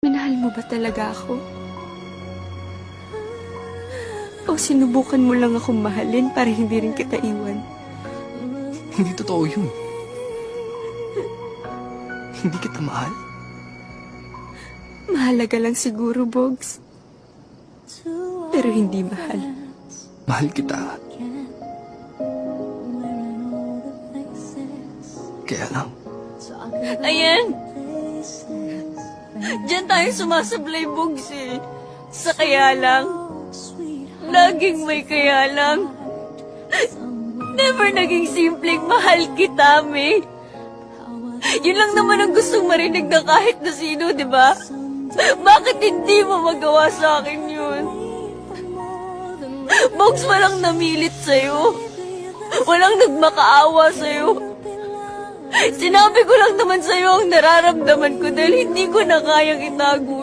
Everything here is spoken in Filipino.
Minahal mo ba talaga ako? O sinubukan mo lang akong mahalin para hindi rin kita iwan? Hindi totoo yun. Hindi kita mahal. Mahalaga lang siguro, Bogs. Pero hindi mahal. Mahal kita. Kaya lang, Ayan! Diyan tayo sumasablay, Bogs eh. Sa kaya lang. Laging may kaya lang. Never naging simpleng mahal kita, May. Yun lang naman ang gustong marinig ng kahit na sino, di ba? Bakit hindi mo magawa sa akin yun? Bogs, walang namilit sa'yo. Walang nagmakaawa sa'yo. Sinabi ko lang naman sa'yo ang nararamdaman ko dahil hindi ko na kayang itago.